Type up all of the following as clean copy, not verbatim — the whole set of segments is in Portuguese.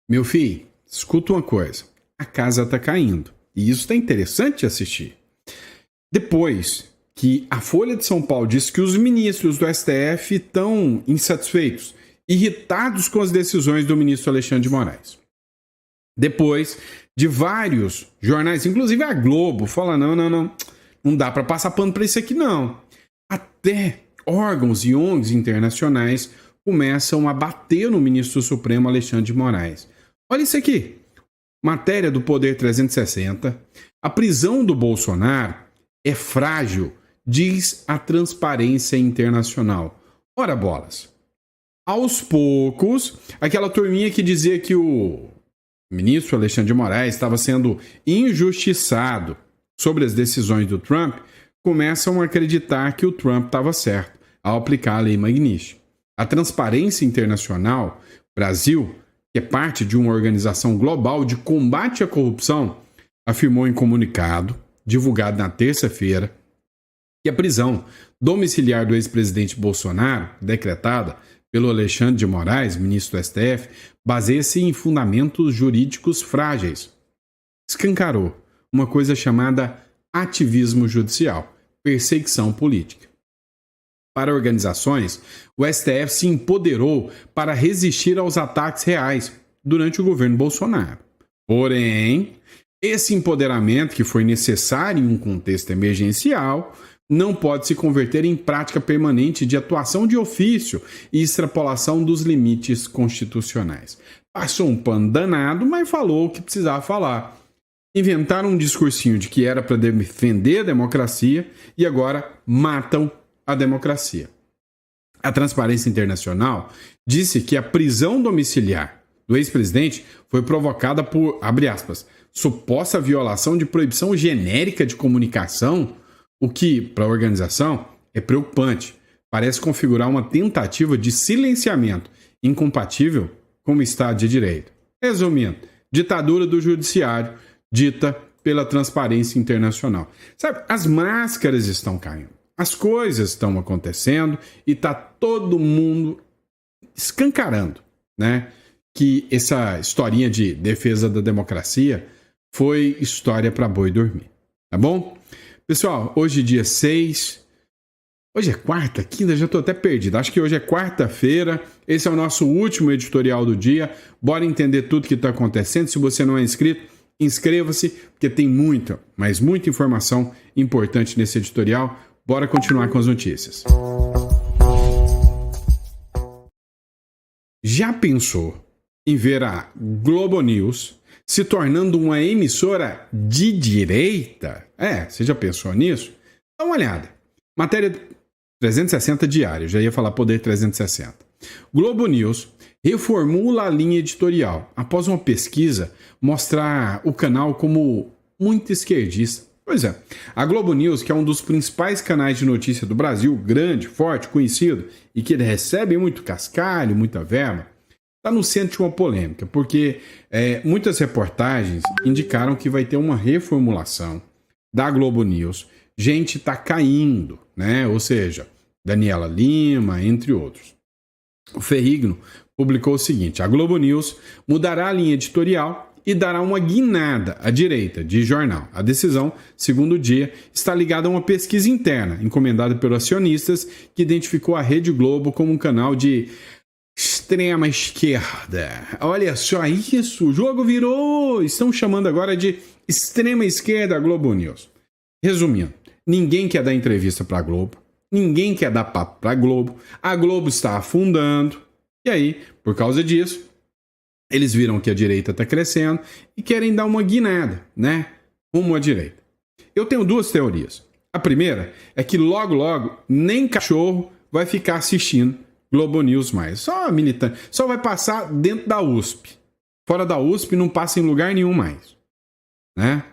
Meu filho, escuta uma coisa. A casa tá caindo. E isso tá interessante de assistir. Depois que a Folha de São Paulo diz que os ministros do STF estão insatisfeitos, irritados com as decisões do ministro Alexandre de Moraes. Depois de vários jornais, inclusive a Globo, fala não dá para passar pano para isso aqui não. Até órgãos e ONGs internacionais começam a bater no ministro Supremo Alexandre de Moraes. Olha isso aqui. Matéria do Poder 360. A prisão do Bolsonaro é frágil, diz a Transparência Internacional. Ora bolas. Aos poucos, aquela turminha que dizia que o ministro Alexandre de Moraes estava sendo injustiçado sobre as decisões do Trump, começam a acreditar que o Trump estava certo ao aplicar a Lei Magnitsky. A Transparência Internacional, Brasil, que é parte de uma organização global de combate à corrupção, afirmou em comunicado, divulgado na terça-feira, que a prisão domiciliar do ex-presidente Bolsonaro, decretada pelo Alexandre de Moraes, ministro do STF, baseia-se em fundamentos jurídicos frágeis. Escancarou uma coisa chamada ativismo judicial, perseguição política. Para organizações, o STF se empoderou para resistir aos ataques reais durante o governo Bolsonaro. Porém, esse empoderamento, que foi necessário em um contexto emergencial, não pode se converter em prática permanente de atuação de ofício e extrapolação dos limites constitucionais. Passou um pano danado, mas falou o que precisava falar. Inventaram um discursinho de que era para defender a democracia e agora matam a democracia. A Transparência Internacional disse que a prisão domiciliar do ex-presidente foi provocada por, abre aspas, suposta violação de proibição genérica de comunicação, o que, para a organização, é preocupante. Parece configurar uma tentativa de silenciamento incompatível com o Estado de Direito. Resumindo, ditadura do judiciário dita pela Transparência Internacional. Sabe, as máscaras estão caindo. As coisas estão acontecendo e está todo mundo escancarando, né? Que essa historinha de defesa da democracia foi história para boi dormir, tá bom? Pessoal, hoje é dia 6, hoje é quarta, quinta, já estou até perdido, acho que hoje é quarta-feira, esse é o nosso último editorial do dia, bora entender tudo que está acontecendo. Se você não é inscrito, inscreva-se, porque tem muita, mas muita informação importante nesse editorial. Bora continuar com as notícias. Já pensou em ver a Globo News se tornando uma emissora de direita? Você já pensou nisso? Dá uma olhada. Matéria 360 diário, já ia falar Poder 360. Globo News reformula a linha editorial após uma pesquisa mostrar o canal como muito esquerdista. Pois é, a Globo News, que é um dos principais canais de notícia do Brasil, grande, forte, conhecido e que recebe muito cascalho, muita verba, está no centro de uma polêmica, porque muitas reportagens indicaram que vai ter uma reformulação da Globo News. Gente está caindo, né? Ou seja, Daniela Lima, entre outros. O Ferrigno publicou o seguinte: a Globo News mudará a linha editorial e dará uma guinada à direita de jornal. A decisão, segundo o Dia, está ligada a uma pesquisa interna encomendada pelos acionistas que identificou a Rede Globo como um canal de extrema esquerda. Olha só isso, o jogo virou. Estão chamando agora de extrema esquerda a Globo News. Resumindo, ninguém quer dar entrevista para a Globo, ninguém quer dar papo para a Globo está afundando, e aí, por causa disso, eles viram que a direita está crescendo e querem dar uma guinada, né? Rumo à direita. Eu tenho duas teorias. A primeira é que logo, nem cachorro vai ficar assistindo Globo News mais. Só militante. Só vai passar dentro da USP. Fora da USP não passa em lugar nenhum mais. Né?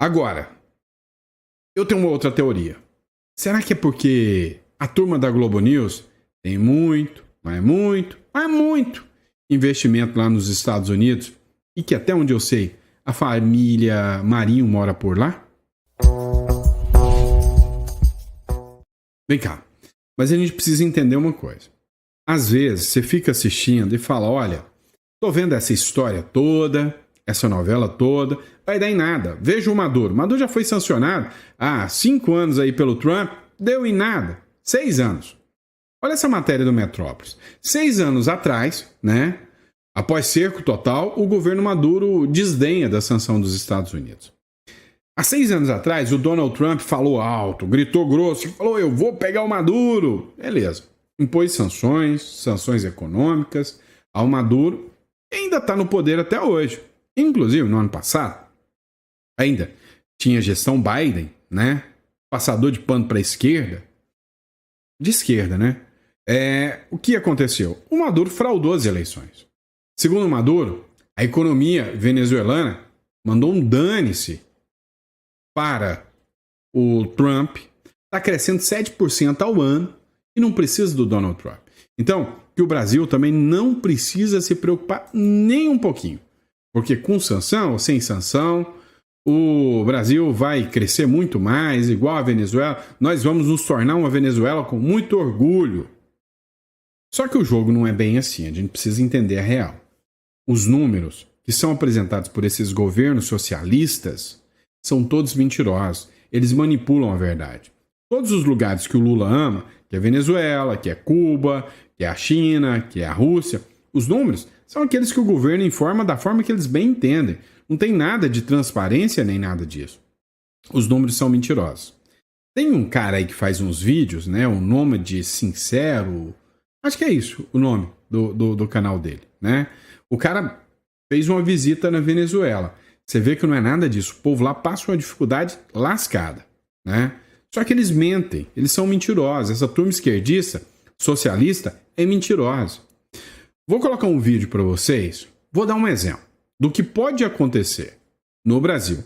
Agora, eu tenho uma outra teoria. Será que é porque a turma da Globo News tem muito investimento lá nos Estados Unidos e que, até onde eu sei, a família Marinho mora por lá? Vem cá, mas a gente precisa entender uma coisa. Às vezes você fica assistindo e fala, olha, Tô vendo essa história toda, essa novela toda, vai dar em nada. Veja o Maduro. Maduro já foi sancionado há 5 anos aí pelo Trump, deu em nada. 6 anos. Olha essa matéria do Metrópolis. 6 anos atrás, né, após cerco total, o governo Maduro desdenha da sanção dos Estados Unidos. Há 6 anos atrás, o Donald Trump falou alto, gritou grosso, falou, eu vou pegar o Maduro. Beleza. Impôs sanções econômicas ao Maduro, e ainda está no poder até hoje. Inclusive, no ano passado, ainda tinha gestão Biden, né? Passador de pano para a esquerda. De esquerda, né? O que aconteceu? O Maduro fraudou as eleições. Segundo o Maduro, a economia venezuelana mandou um dane-se para o Trump. Está crescendo 7% ao ano e não precisa do Donald Trump. Então, que o Brasil também não precisa se preocupar nem um pouquinho. Porque com sanção ou sem sanção, o Brasil vai crescer muito mais, igual a Venezuela. Nós vamos nos tornar uma Venezuela com muito orgulho. Só que o jogo não é bem assim, a gente precisa entender a real. Os números que são apresentados por esses governos socialistas são todos mentirosos. Eles manipulam a verdade. Todos os lugares que o Lula ama, que é Venezuela, que é Cuba, que é a China, que é a Rússia, os números são aqueles que o governo informa da forma que eles bem entendem. Não tem nada de transparência nem nada disso. Os números são mentirosos. Tem um cara aí que faz uns vídeos, né? O Nômade Sincero. Acho que é isso o nome do canal dele, né? O cara fez uma visita na Venezuela. Você vê que não é nada disso. O povo lá passa uma dificuldade lascada, né? Só que eles mentem, eles são mentirosos. Essa turma esquerdista, socialista, é mentirosa. Vou colocar um vídeo para vocês, vou dar um exemplo do que pode acontecer no Brasil.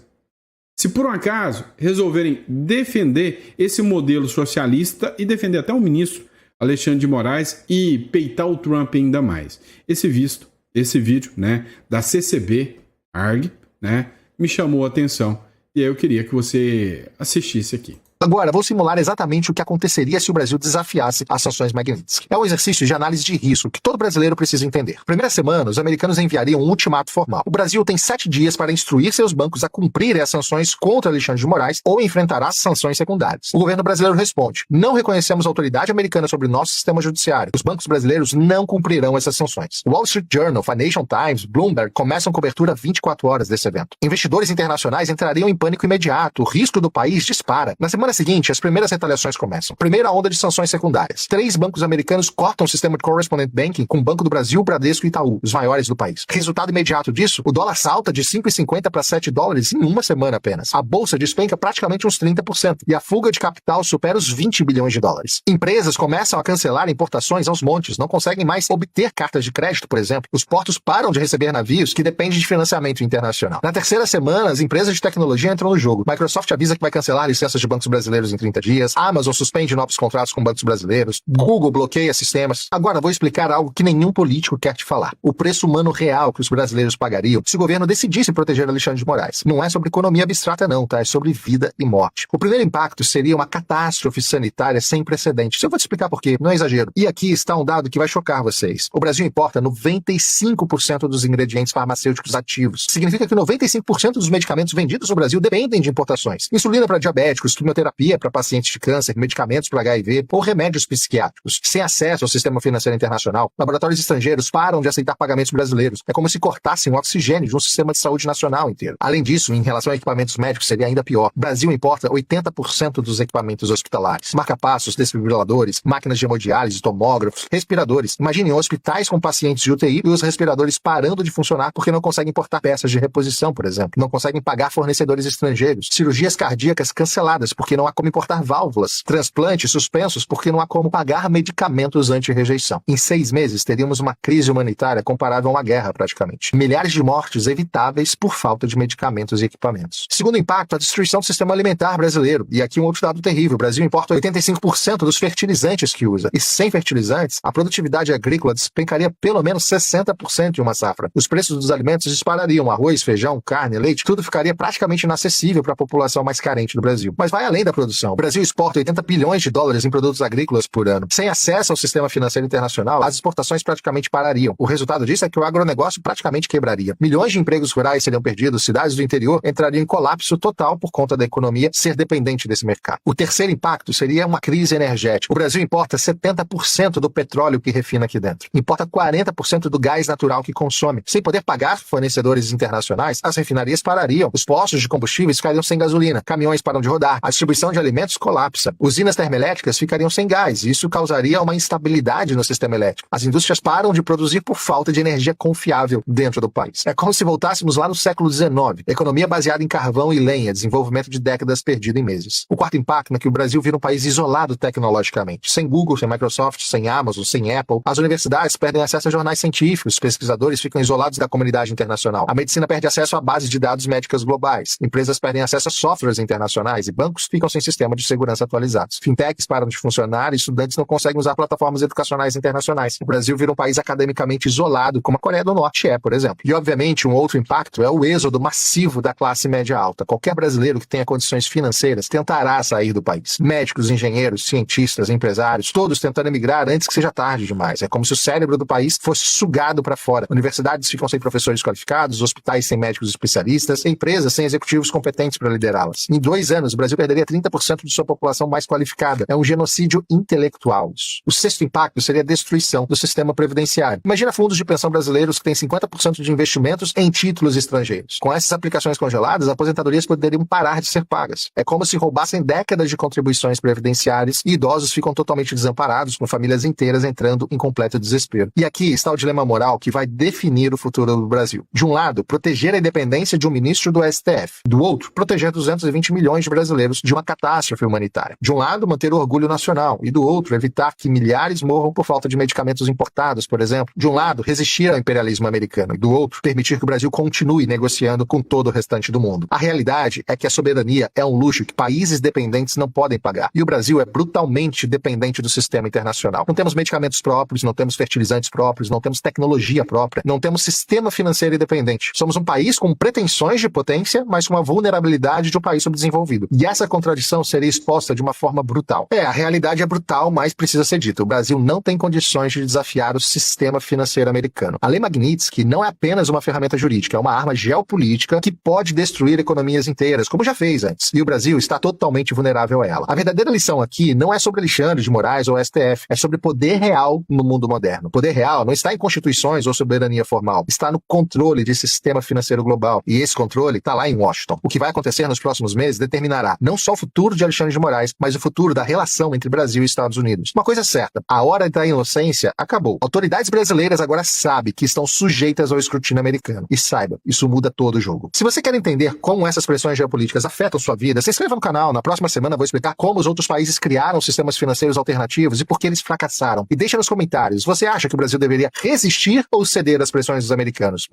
Se por um acaso resolverem defender esse modelo socialista e defender até o ministro Alexandre de Moraes e peitar o Trump ainda mais. Esse vídeo, né, da CCB, ARG, né, me chamou a atenção e aí eu queria que você assistisse aqui. Agora, vou simular exatamente o que aconteceria se o Brasil desafiasse as sanções Magnitsky. É um exercício de análise de risco que todo brasileiro precisa entender. Primeira semana, os americanos enviariam um ultimato formal. O Brasil tem 7 dias para instruir seus bancos a cumprirem as sanções contra Alexandre de Moraes ou enfrentará sanções secundárias. O governo brasileiro responde: não reconhecemos autoridade americana sobre nosso sistema judiciário. Os bancos brasileiros não cumprirão essas sanções. O Wall Street Journal, Financial Times, Bloomberg começam cobertura 24 horas desse evento. Investidores internacionais entrariam em pânico imediato. O risco do país dispara. Na semana seguinte, as primeiras retaliações começam. Primeira onda de sanções secundárias. 3 bancos americanos cortam o sistema de correspondent banking com o Banco do Brasil, Bradesco e Itaú, os maiores do país. Resultado imediato disso, o dólar salta de 5,50 para 7 dólares em uma semana apenas. A bolsa despenca praticamente uns 30% e a fuga de capital supera os 20 bilhões de dólares. Empresas começam a cancelar importações aos montes, não conseguem mais obter cartas de crédito, por exemplo. Os portos param de receber navios que dependem de financiamento internacional. Na terceira semana, as empresas de tecnologia entram no jogo. Microsoft avisa que vai cancelar licenças de bancos brasileiros em 30 dias, Amazon suspende novos contratos com bancos brasileiros, Google bloqueia sistemas. Agora vou explicar algo que nenhum político quer te falar. O preço humano real que os brasileiros pagariam se o governo decidisse proteger Alexandre de Moraes. Não é sobre economia abstrata não, tá? É sobre vida e morte. O primeiro impacto seria uma catástrofe sanitária sem precedentes. Eu vou te explicar por quê, não é exagero. E aqui está um dado que vai chocar vocês. O Brasil importa 95% dos ingredientes farmacêuticos ativos. Significa que 95% dos medicamentos vendidos no Brasil dependem de importações. Insulina para diabéticos, quimioterapia para pacientes de câncer, medicamentos para HIV ou remédios psiquiátricos. Sem acesso ao sistema financeiro internacional, laboratórios estrangeiros param de aceitar pagamentos brasileiros. É como se cortassem o oxigênio de um sistema de saúde nacional inteiro. Além disso, em relação a equipamentos médicos, seria ainda pior. O Brasil importa 80% dos equipamentos hospitalares. Marca-passos, desfibriladores, máquinas de hemodiálise, tomógrafos, respiradores. Imaginem hospitais com pacientes de UTI e os respiradores parando de funcionar porque não conseguem importar peças de reposição, por exemplo. Não conseguem pagar fornecedores estrangeiros. Cirurgias cardíacas canceladas porque não há como importar válvulas, transplantes suspensos porque não há como pagar medicamentos anti-rejeição. Em 6 meses, teríamos uma crise humanitária comparável a uma guerra, praticamente. Milhares de mortes evitáveis por falta de medicamentos e equipamentos. Segundo impacto, a destruição do sistema alimentar brasileiro. E aqui um outro dado terrível. O Brasil importa 85% dos fertilizantes que usa. E sem fertilizantes, a produtividade agrícola despencaria pelo menos 60% em uma safra. Os preços dos alimentos disparariam. Arroz, feijão, carne, leite, tudo ficaria praticamente inacessível para a população mais carente do Brasil. Mas vai além da da produção. O Brasil exporta 80 bilhões de dólares em produtos agrícolas por ano. Sem acesso ao sistema financeiro internacional, as exportações praticamente parariam. O resultado disso é que o agronegócio praticamente quebraria. Milhões de empregos rurais seriam perdidos, cidades do interior entrariam em colapso total por conta da economia ser dependente desse mercado. O terceiro impacto seria uma crise energética. O Brasil importa 70% do petróleo que refina aqui dentro. Importa 40% do gás natural que consome. Sem poder pagar fornecedores internacionais, as refinarias parariam. Os postos de combustíveis ficariam sem gasolina. Caminhões param de rodar. A distribuição de alimentos colapsa. Usinas termoelétricas ficariam sem gás. Isso causaria uma instabilidade no sistema elétrico. As indústrias param de produzir por falta de energia confiável dentro do país. É como se voltássemos lá no século XIX. Economia baseada em carvão e lenha. Desenvolvimento de décadas perdido em meses. O quarto impacto é que o Brasil vira um país isolado tecnologicamente. Sem Google, sem Microsoft, sem Amazon, sem Apple. As universidades perdem acesso a jornais científicos. Os pesquisadores ficam isolados da comunidade internacional. A medicina perde acesso a bases de dados médicas globais. Empresas perdem acesso a softwares internacionais e bancos ficam sem sistema de segurança atualizados. Fintechs param de funcionar e estudantes não conseguem usar plataformas educacionais internacionais. O Brasil vira um país academicamente isolado, como a Coreia do Norte é, por exemplo. E, obviamente, um outro impacto é o êxodo massivo da classe média alta. Qualquer brasileiro que tenha condições financeiras tentará sair do país. Médicos, engenheiros, cientistas, empresários, todos tentando emigrar antes que seja tarde demais. É como se o cérebro do país fosse sugado para fora. Universidades ficam sem professores qualificados, hospitais sem médicos especialistas, empresas sem executivos competentes para liderá-las. Em 2 anos, o Brasil perderia 30% de sua população mais qualificada. É um genocídio intelectual. O sexto impacto seria a destruição do sistema previdenciário. Imagina fundos de pensão brasileiros que têm 50% de investimentos em títulos estrangeiros. Com essas aplicações congeladas, aposentadorias poderiam parar de ser pagas. É como se roubassem décadas de contribuições previdenciárias e idosos ficam totalmente desamparados, com famílias inteiras entrando em completo desespero. E aqui está o dilema moral que vai definir o futuro do Brasil. De um lado, proteger a independência de um ministro do STF. Do outro, proteger 220 milhões de brasileiros de uma catástrofe humanitária. De um lado, manter o orgulho nacional. E do outro, evitar que milhares morram por falta de medicamentos importados, por exemplo. De um lado, resistir ao imperialismo americano. E do outro, permitir que o Brasil continue negociando com todo o restante do mundo. A realidade é que a soberania é um luxo que países dependentes não podem pagar. E o Brasil é brutalmente dependente do sistema internacional. Não temos medicamentos próprios, não temos fertilizantes próprios, não temos tecnologia própria, não temos sistema financeiro independente. Somos um país com pretensões de potência, mas com a vulnerabilidade de um país subdesenvolvido. E essa contradição seria exposta de uma forma brutal. A realidade é brutal, mas precisa ser dita. O Brasil não tem condições de desafiar o sistema financeiro americano. A Lei Magnitsky não é apenas uma ferramenta jurídica, é uma arma geopolítica que pode destruir economias inteiras, como já fez antes. E o Brasil está totalmente vulnerável a ela. A verdadeira lição aqui não é sobre Alexandre de Moraes ou STF, é sobre poder real no mundo moderno. O poder real não está em constituições ou soberania formal, está no controle de sistema financeiro global. E esse controle está lá em Washington. O que vai acontecer nos próximos meses determinará não só o futuro de Alexandre de Moraes, mas o futuro da relação entre Brasil e Estados Unidos. Uma coisa é certa, a hora da inocência acabou. Autoridades brasileiras agora sabem que estão sujeitas ao escrutínio americano. E saiba, isso muda todo o jogo. Se você quer entender como essas pressões geopolíticas afetam sua vida, se inscreva no canal. Na próxima semana eu vou explicar como os outros países criaram sistemas financeiros alternativos e por que eles fracassaram. E deixa nos comentários, você acha que o Brasil deveria resistir ou ceder às pressões dos americanos?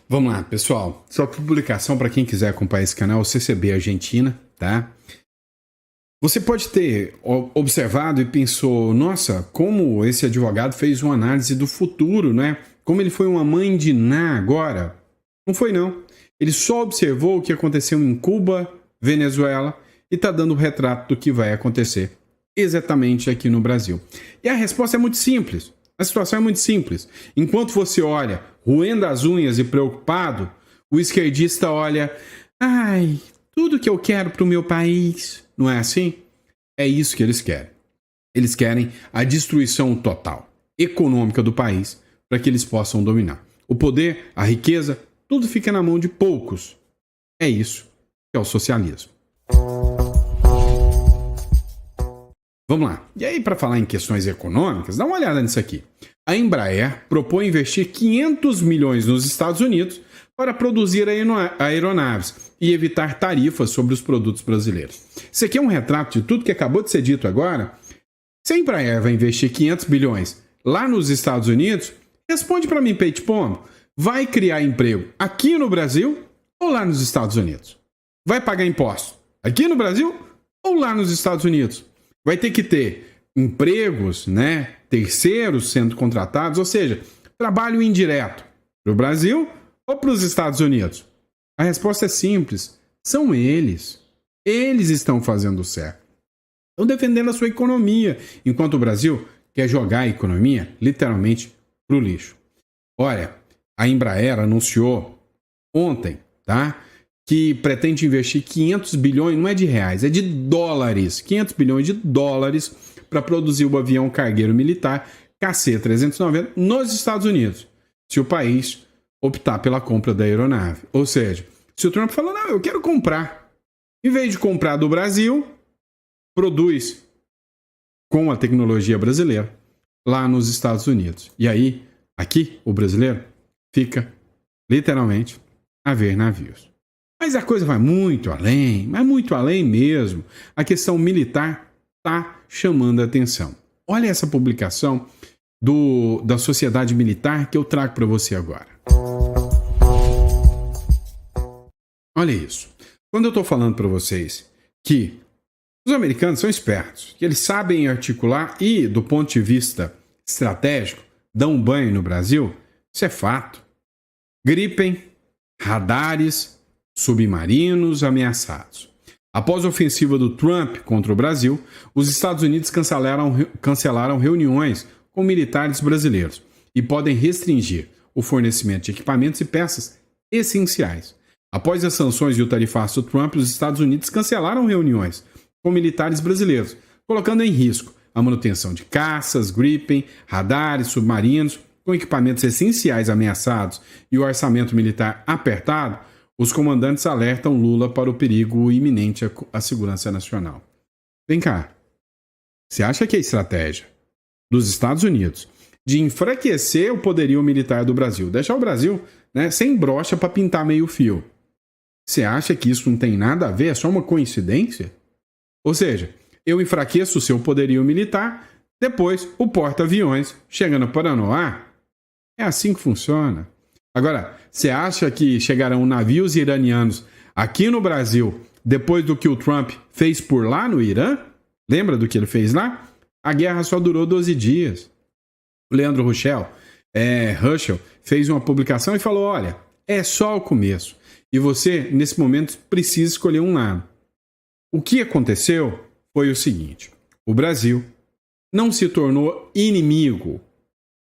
Vamos lá, pessoal. Só publicação para quem quiser acompanhar esse canal, o CCB Argentina, tá? Você pode ter observado e pensou, nossa, como esse advogado fez uma análise do futuro, né? Como ele foi uma mãe de Ná agora. Não foi, não. Ele só observou o que aconteceu em Cuba, Venezuela e está dando o retrato do que vai acontecer exatamente aqui no Brasil. E a resposta é muito simples. A situação é muito simples. Enquanto você olha, roendo as unhas e preocupado, o esquerdista olha, ai, tudo que eu quero para o meu país. Não é assim? É isso que eles querem. Eles querem a destruição total, econômica do país, para que eles possam dominar. O poder, a riqueza, tudo fica na mão de poucos. É isso que é o socialismo. Vamos lá. E aí, para falar em questões econômicas, dá uma olhada nisso aqui. A Embraer propõe investir 500 milhões nos Estados Unidos para produzir aeronaves e evitar tarifas sobre os produtos brasileiros. Isso aqui é um retrato de tudo que acabou de ser dito agora. Se a Embraer vai investir 500 bilhões lá nos Estados Unidos, responde para mim, Peito Pombo, vai criar emprego aqui no Brasil ou lá nos Estados Unidos? Vai pagar imposto aqui no Brasil ou lá nos Estados Unidos? Vai ter que ter empregos, né, terceiros sendo contratados, ou seja, trabalho indireto para o Brasil ou para os Estados Unidos? A resposta é simples, são eles. Eles estão fazendo certo. Estão defendendo a sua economia, enquanto o Brasil quer jogar a economia literalmente pro lixo. Olha, a Embraer anunciou ontem, tá, que pretende investir 500 bilhões, não é de reais, é de dólares, 500 bilhões de dólares para produzir o avião cargueiro militar KC-390 nos Estados Unidos, se o país optar pela compra da aeronave. Ou seja, se o Trump falar, não, eu quero comprar, em vez de comprar do Brasil, produz com a tecnologia brasileira lá nos Estados Unidos. E aí, aqui, o brasileiro fica literalmente a ver navios. Mas a coisa vai muito além, mas muito além mesmo. A questão militar está chamando a atenção. Olha essa publicação da Sociedade Militar que eu trago para você agora. Olha isso. Quando eu estou falando para vocês que os americanos são espertos, que eles sabem articular e, do ponto de vista estratégico, dão um banho no Brasil, isso é fato. Gripen, radares, submarinos ameaçados. Após a ofensiva do Trump contra o Brasil, os Estados Unidos cancelaram reuniões com militares brasileiros e podem restringir o fornecimento de equipamentos e peças essenciais. Após as sanções e o tarifaço do Trump, os Estados Unidos cancelaram reuniões com militares brasileiros, colocando em risco a manutenção de caças, Gripen, radares, submarinos, com equipamentos essenciais ameaçados e o orçamento militar apertado. Os comandantes alertam Lula para o perigo iminente à segurança nacional. Vem cá, você acha que a estratégia dos Estados Unidos de enfraquecer o poderio militar do Brasil, deixar o Brasil, né, sem brocha para pintar meio fio, você acha que isso não tem nada a ver? É só uma coincidência? Ou seja, eu enfraqueço o seu poderio militar, depois o porta-aviões chega no Paranoá. É assim que funciona. Agora, você acha que chegarão navios iranianos aqui no Brasil depois do que o Trump fez por lá no Irã? Lembra do que ele fez lá? A guerra só durou 12 dias. O Leandro Ruschel fez uma publicação e falou, olha, é só o começo. E você, nesse momento, precisa escolher um lado. O que aconteceu foi o seguinte. O Brasil não se tornou inimigo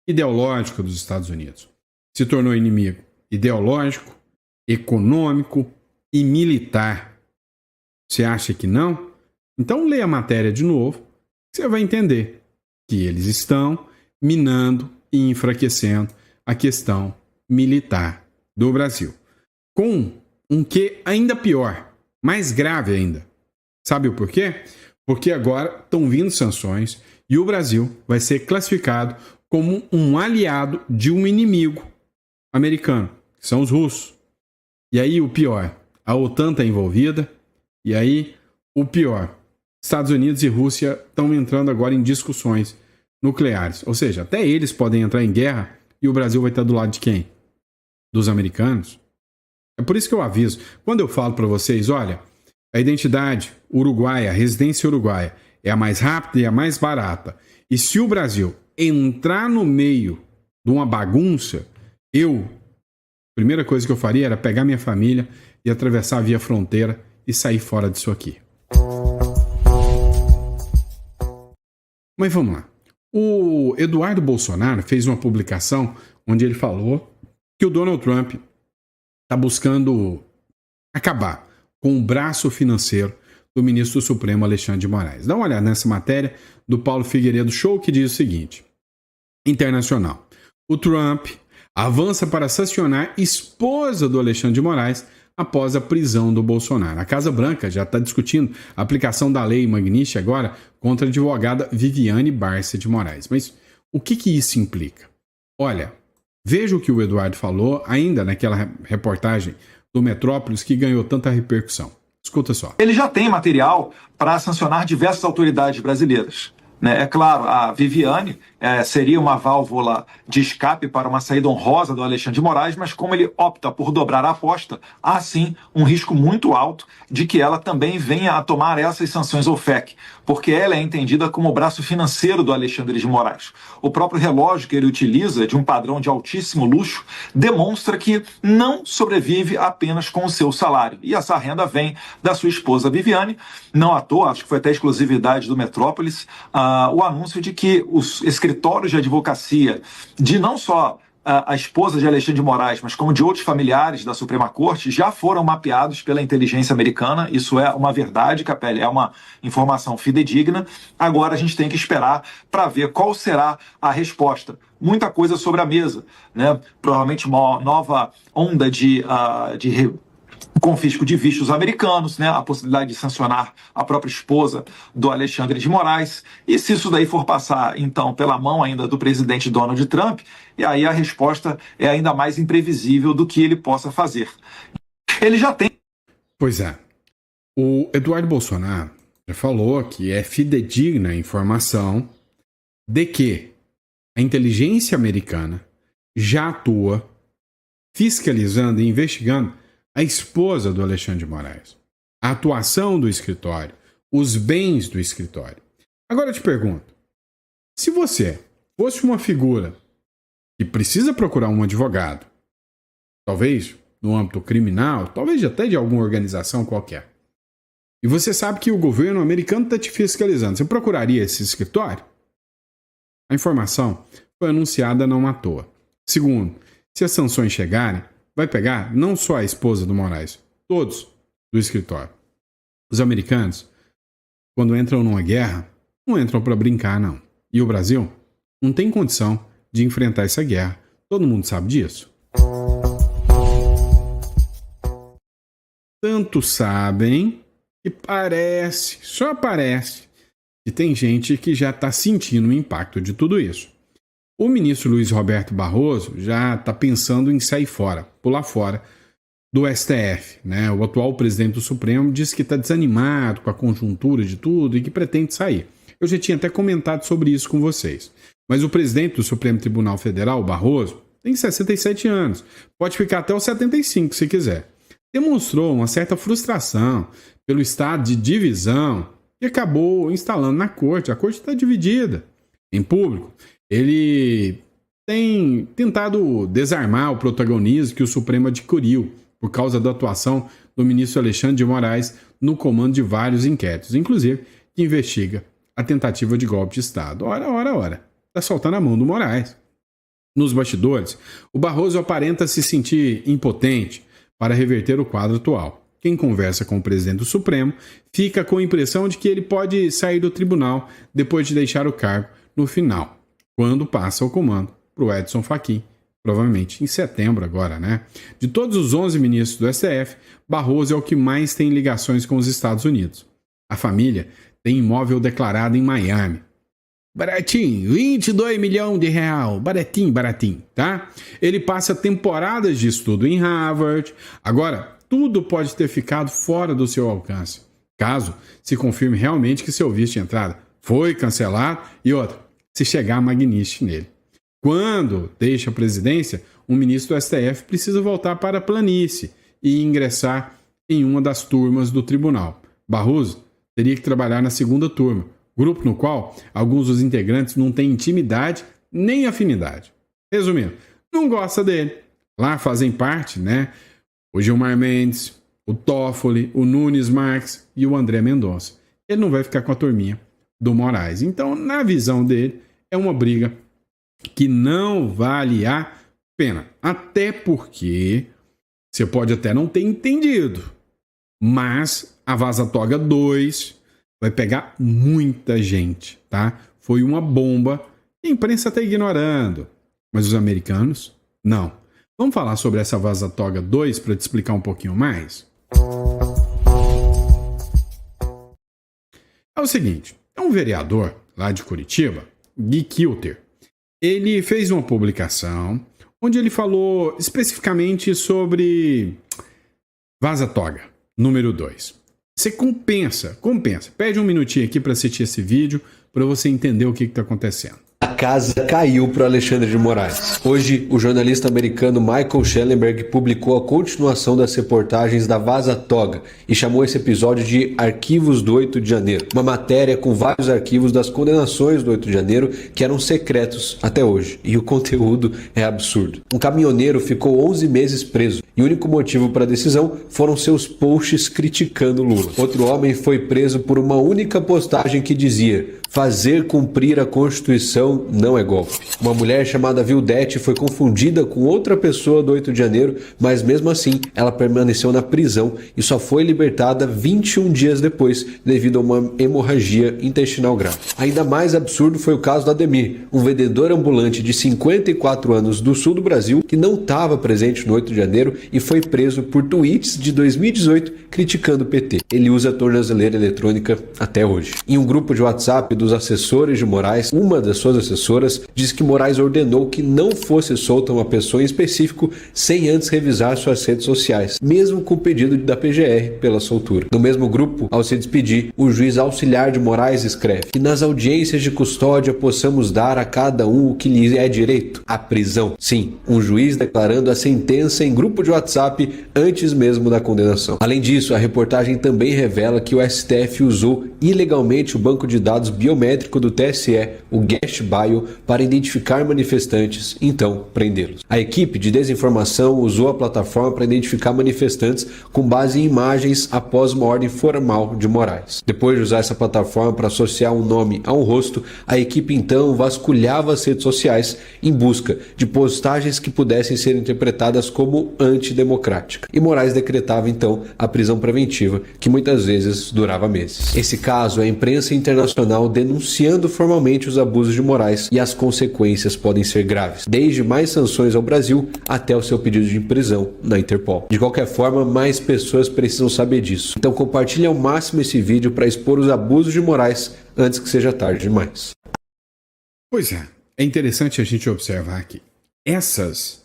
ideológico dos Estados Unidos. Se tornou inimigo ideológico, econômico e militar. Você acha que não? Então leia a matéria de novo, você vai entender que eles estão minando e enfraquecendo a questão militar do Brasil. Com um quê ainda pior, mais grave ainda. Sabe o porquê? Porque agora estão vindo sanções e o Brasil vai ser classificado como um aliado de um inimigo americano, que são os russos. E aí o pior, a OTAN está envolvida, e aí o pior, Estados Unidos e Rússia estão entrando agora em discussões nucleares. Ou seja, até eles podem entrar em guerra e o Brasil vai estar do lado de quem? Dos americanos. É por isso que eu aviso, quando eu falo para vocês, olha, a identidade uruguaia, a residência uruguaia, é a mais rápida e a mais barata. E se o Brasil entrar no meio de uma bagunça, a primeira coisa que eu faria era pegar minha família e atravessar a via fronteira e sair fora disso aqui. Mas vamos lá. O Eduardo Bolsonaro fez uma publicação onde ele falou que o Donald Trump está buscando acabar com o braço financeiro do ministro Supremo Alexandre de Moraes. Dá uma olhada nessa matéria do Paulo Figueiredo Show, que diz o seguinte. Internacional. O Trump avança para sancionar esposa do Alexandre de Moraes após a prisão do Bolsonaro. A Casa Branca já está discutindo a aplicação da lei Magnitsky agora contra a advogada Viviane Barça de Moraes. Mas o que isso implica? Olha, veja o que o Eduardo falou ainda naquela reportagem do Metrópolis que ganhou tanta repercussão. Escuta só. Ele já tem material para sancionar diversas autoridades brasileiras. né? É claro, a Viviane seria uma válvula de escape para uma saída honrosa do Alexandre de Moraes, mas como ele opta por dobrar a aposta, há sim um risco muito alto de que ela também venha a tomar essas sanções OFAC, porque ela é entendida como o braço financeiro do Alexandre de Moraes. O próprio relógio que ele utiliza, de um padrão de altíssimo luxo, demonstra que não sobrevive apenas com o seu salário. E essa renda vem da sua esposa Viviane. Não à toa, acho que foi até exclusividade do Metrópolis, o anúncio de que os escritórios de advocacia de não só a esposa de Alexandre de Moraes, mas como de outros familiares da Suprema Corte, já foram mapeados pela inteligência americana. Isso é uma verdade, Capelli, é uma informação fidedigna. Agora a gente tem que esperar para ver qual será a resposta. Muita coisa sobre a mesa, né? Provavelmente uma nova onda de confisco de vistos americanos, né? A possibilidade de sancionar a própria esposa do Alexandre de Moraes. E se isso daí for passar, então, pela mão ainda do presidente Donald Trump, e aí a resposta é ainda mais imprevisível do que ele possa fazer. Ele já tem... Pois é. O Eduardo Bolsonaro já falou que é fidedigna a informação de que a inteligência americana já atua fiscalizando e investigando a esposa do Alexandre de Moraes, a atuação do escritório, os bens do escritório. Agora eu te pergunto, se você fosse uma figura que precisa procurar um advogado, talvez no âmbito criminal, talvez até de alguma organização qualquer, e você sabe que o governo americano está te fiscalizando, você procuraria esse escritório? A informação foi anunciada não à toa. Segundo, se as sanções chegarem, vai pegar não só a esposa do Moraes, todos do escritório. Os americanos, quando entram numa guerra, não entram para brincar, não. E o Brasil não tem condição de enfrentar essa guerra. Todo mundo sabe disso. Tanto sabem que parece, só parece, que tem gente que já está sentindo o impacto de tudo isso. O ministro Luiz Roberto Barroso já está pensando em sair fora, pular fora do STF, né? O atual presidente do Supremo disse que está desanimado com a conjuntura de tudo e que pretende sair. Eu já tinha até comentado sobre isso com vocês. Mas o presidente do Supremo Tribunal Federal, Barroso, tem 67 anos. Pode ficar até os 75 se quiser. Demonstrou uma certa frustração pelo estado de divisão que acabou instalando na corte. A corte está dividida em público. Ele tem tentado desarmar o protagonismo que o Supremo adquiriu por causa da atuação do ministro Alexandre de Moraes no comando de vários inquéritos, inclusive que investiga a tentativa de golpe de Estado. Ora. Está soltando a mão do Moraes. Nos bastidores, o Barroso aparenta se sentir impotente para reverter o quadro atual. Quem conversa com o presidente do Supremo fica com a impressão de que ele pode sair do tribunal depois de deixar o cargo no final, quando passa o comando para o Edson Fachin, provavelmente em setembro agora, né? De todos os 11 ministros do STF, Barroso é o que mais tem ligações com os Estados Unidos. A família tem imóvel declarado em Miami. Baratinho, 22 milhões de real, baratinho, tá? Ele passa temporadas de estudo em Harvard. Agora, tudo pode ter ficado fora do seu alcance, caso se confirme realmente que seu visto de entrada foi cancelado e outra, se chegar a Magnitsky nele. Quando deixa a presidência, um ministro do STF precisa voltar para a planície e ingressar em uma das turmas do tribunal. Barroso teria que trabalhar na segunda turma, grupo no qual alguns dos integrantes não têm intimidade nem afinidade. Resumindo, não gosta dele. Lá fazem parte, né, o Gilmar Mendes, o Toffoli, o Nunes Marques e o André Mendonça. Ele não vai ficar com a turminha do Moraes. Então, na visão dele, é uma briga que não vale a pena. Até porque você pode até não ter entendido, mas a Vaza Toga 2 vai pegar muita gente, tá? Foi uma bomba que a imprensa está ignorando, mas os americanos, não. Vamos falar sobre essa Vaza Toga 2 para te explicar um pouquinho mais? É o seguinte, é um vereador lá de Curitiba, Gui Kilter. Ele fez uma publicação onde ele falou especificamente sobre Vaza Toga número 2. Você compensa. Pede um minutinho aqui para assistir esse vídeo para você entender o que está acontecendo. A casa caiu para Alexandre de Moraes. Hoje, o jornalista americano Michael Schellenberg publicou a continuação das reportagens da Vaza Toga e chamou esse episódio de Arquivos do 8 de Janeiro. Uma matéria com vários arquivos das condenações do 8 de janeiro que eram secretos até hoje. E o conteúdo é absurdo. Um caminhoneiro ficou 11 meses preso e o único motivo para a decisão foram seus posts criticando Lula. Outro homem foi preso por uma única postagem que dizia: fazer cumprir a Constituição não é golpe. Uma mulher chamada Vildete foi confundida com outra pessoa do 8 de janeiro, mas mesmo assim ela permaneceu na prisão e só foi libertada 21 dias depois devido a uma hemorragia intestinal grave. Ainda mais absurdo foi o caso do Ademir, um vendedor ambulante de 54 anos do sul do Brasil que não estava presente no 8 de janeiro e foi preso por tweets de 2018 criticando o PT. Ele usa a tornozeleira eletrônica até hoje. Em um grupo de WhatsApp dos assessores de Moraes, uma das suas assessoras diz que Moraes ordenou que não fosse solta uma pessoa em específico sem antes revisar suas redes sociais, mesmo com o pedido da PGR pela soltura. No mesmo grupo, ao se despedir, o juiz auxiliar de Moraes escreve que nas audiências de custódia possamos dar a cada um o que lhe é direito, a prisão. Sim, um juiz declarando a sentença em grupo de WhatsApp antes mesmo da condenação. Além disso, a reportagem também revela que o STF usou ilegalmente o banco de dados biométrico do TSE, o Guest Bio, para identificar manifestantes e então prendê-los. A equipe de desinformação usou a plataforma para identificar manifestantes com base em imagens após uma ordem formal de Moraes. Depois de usar essa plataforma para associar um nome a um rosto, a equipe então vasculhava as redes sociais em busca de postagens que pudessem ser interpretadas como antidemocrática. E Moraes decretava então a prisão preventiva, que muitas vezes durava meses. Esse caso é a imprensa internacional denunciando formalmente os abusos de Moraes e as consequências podem ser graves, desde mais sanções ao Brasil até o seu pedido de prisão na Interpol. De qualquer forma, mais pessoas precisam saber disso. Então compartilhe ao máximo esse vídeo para expor os abusos de Moraes antes que seja tarde demais. Pois é interessante a gente observar que essas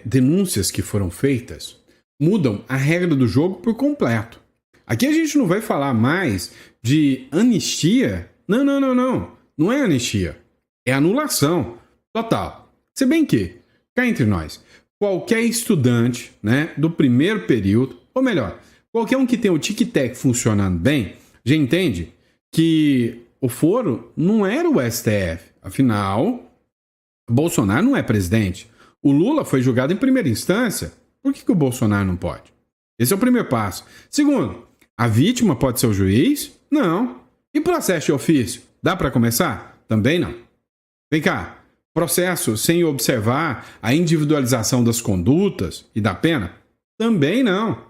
denúncias que foram feitas mudam a regra do jogo por completo. Aqui a gente não vai falar mais de anistia. Não é anistia. É anulação total. Se bem que, cá entre nós, qualquer estudante, né, do primeiro período, ou melhor, qualquer um que tem o tic-tac funcionando bem, já entende que o foro não era o STF. Afinal, Bolsonaro não é presidente. O Lula foi julgado em primeira instância. Por que o Bolsonaro não pode? Esse é o primeiro passo. Segundo, a vítima pode ser o juiz? Não. E processo de ofício? Dá para começar? Também não. Vem cá, processo sem observar a individualização das condutas e da pena? Também não.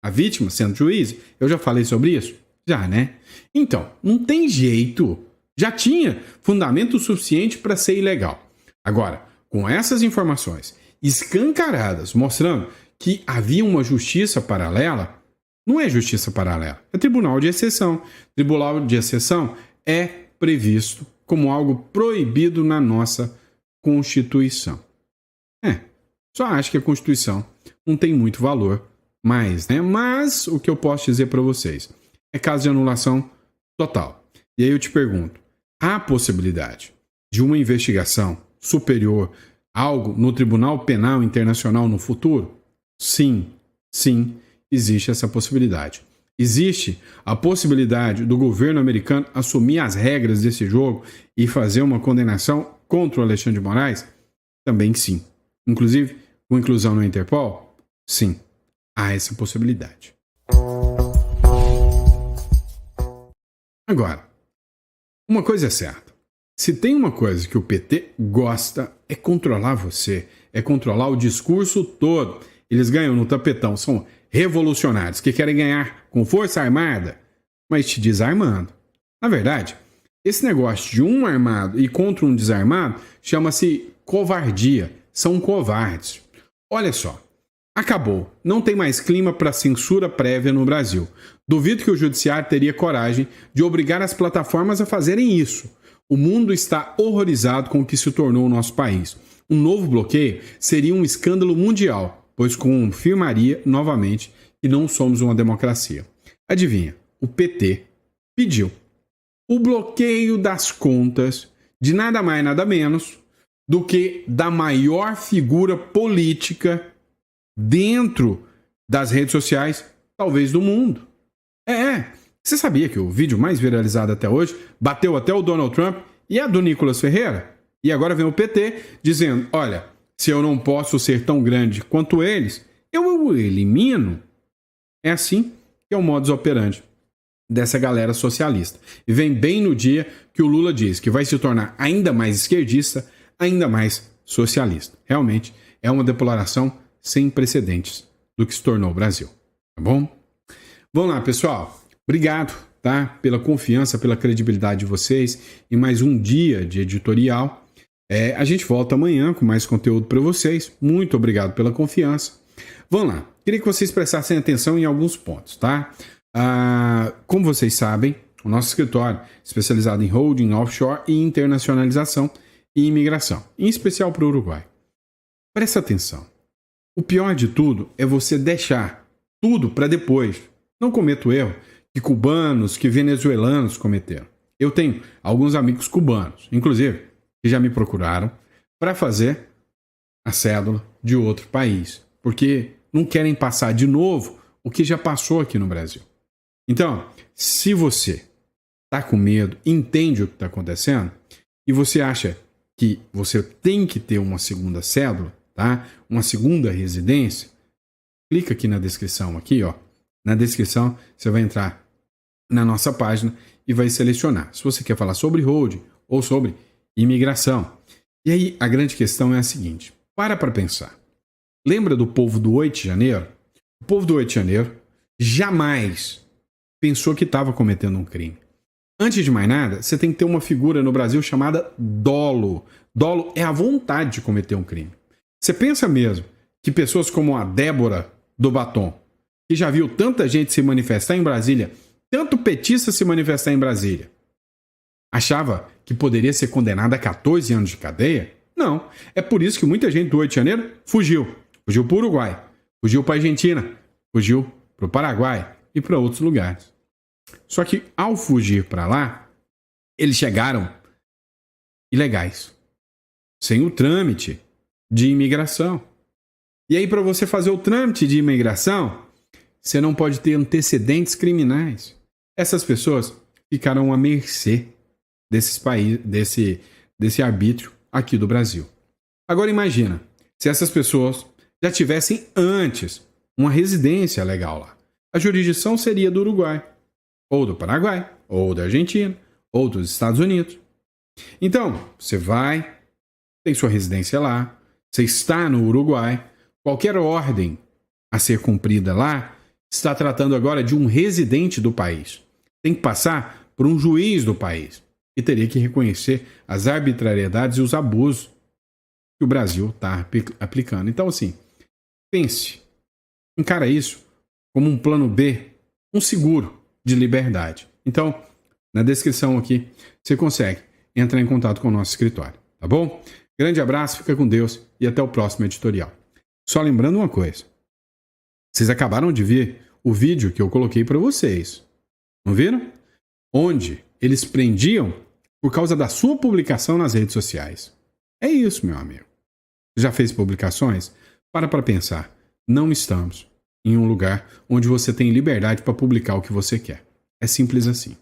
A vítima sendo juiz? Eu já falei sobre isso? Já, né? Então, não tem jeito. Já tinha fundamento suficiente para ser ilegal. Agora, com essas informações escancaradas, mostrando que havia uma justiça paralela, não é justiça paralela, é tribunal de exceção. Tribunal de exceção é previsto como algo proibido na nossa Constituição. Só acho que a Constituição não tem muito valor mais, né? Mas o que eu posso dizer para vocês é caso de anulação total. E aí eu te pergunto, há possibilidade de uma investigação superior, algo no Tribunal Penal Internacional no futuro? Sim, existe essa possibilidade. Existe a possibilidade do governo americano assumir as regras desse jogo e fazer uma condenação contra o Alexandre de Moraes? Também sim. Inclusive, com inclusão no Interpol? Sim, há essa possibilidade. Agora, uma coisa é certa. Se tem uma coisa que o PT gosta, é controlar você, é controlar o discurso todo. Eles ganham no tapetão, são revolucionários que querem ganhar com força armada, mas te desarmando. Na verdade, esse negócio de um armado e contra um desarmado chama-se covardia. São covardes. Olha só, acabou. Não tem mais clima para censura prévia no Brasil. Duvido que o judiciário teria coragem de obrigar as plataformas a fazerem isso. O mundo está horrorizado com o que se tornou o nosso país. Um novo bloqueio seria um escândalo mundial, pois confirmaria novamente que não somos uma democracia. Adivinha? O PT pediu o bloqueio das contas de nada mais nada menos do que da maior figura política dentro das redes sociais, talvez do mundo. Você sabia que o vídeo mais viralizado até hoje bateu até o Donald Trump e a do Nicolas Ferreira? E agora vem o PT dizendo, olha, se eu não posso ser tão grande quanto eles, eu o elimino. É assim que é o modus operandi dessa galera socialista. E vem bem no dia que o Lula diz que vai se tornar ainda mais esquerdista, ainda mais socialista. Realmente é uma deploração sem precedentes do que se tornou o Brasil. Tá bom? Vamos lá, pessoal. Obrigado, tá? Pela confiança, pela credibilidade de vocês em mais um dia de editorial. A gente volta amanhã com mais conteúdo para vocês. Muito obrigado pela confiança. Vamos lá. Queria que vocês prestassem atenção em alguns pontos, tá? Como vocês sabem, o nosso escritório é especializado em holding, offshore e internacionalização e imigração, em especial para o Uruguai. Presta atenção. O pior de tudo é você deixar tudo para depois. Não cometa o erro que cubanos, que venezuelanos cometeram. Eu tenho alguns amigos cubanos, inclusive, que já me procuraram para fazer a cédula de outro país, porque não querem passar de novo o que já passou aqui no Brasil. Então, se você está com medo, entende o que está acontecendo, e você acha que você tem que ter uma segunda cédula, tá? Uma segunda residência, clica aqui na descrição, aqui, ó. Na descrição, você vai entrar na nossa página e vai selecionar se você quer falar sobre holding ou sobre imigração. E aí, a grande questão é a seguinte, para pensar. Lembra do povo do 8 de janeiro? O povo do 8 de janeiro jamais pensou que estava cometendo um crime. Antes de mais nada, você tem que ter uma figura no Brasil chamada dolo. Dolo é a vontade de cometer um crime. Você pensa mesmo que pessoas como a Débora do Batom, que já viu tanta gente se manifestar em Brasília, tanto petista se manifestar em Brasília, achava que poderia ser condenada a 14 anos de cadeia? Não. É por isso que muita gente do 8 de janeiro fugiu. Fugiu para o Uruguai, fugiu para a Argentina, fugiu para o Paraguai e para outros lugares. Só que ao fugir para lá, eles chegaram ilegais, sem o trâmite de imigração. E aí, para você fazer o trâmite de imigração, você não pode ter antecedentes criminais. Essas pessoas ficaram à mercê desses países, desse arbítrio aqui do Brasil. Agora imagina, se essas pessoas já tivessem antes uma residência legal lá. A jurisdição seria do Uruguai, ou do Paraguai, ou da Argentina, ou dos Estados Unidos. Então, você vai, tem sua residência lá, você está no Uruguai, qualquer ordem a ser cumprida lá está tratando agora de um residente do país. Tem que passar por um juiz do país e teria que reconhecer as arbitrariedades e os abusos que o Brasil está aplicando. Então, assim, pense, encara isso como um plano B, um seguro de liberdade. Então, na descrição aqui, você consegue entrar em contato com o nosso escritório, tá bom? Grande abraço, fica com Deus e até o próximo editorial. Só lembrando uma coisa, vocês acabaram de ver o vídeo que eu coloquei para vocês, não viram? Onde eles prendiam por causa da sua publicação nas redes sociais. É isso, meu amigo. Já fez publicações? Para pensar. Não estamos em um lugar onde você tem liberdade para publicar o que você quer. É simples assim.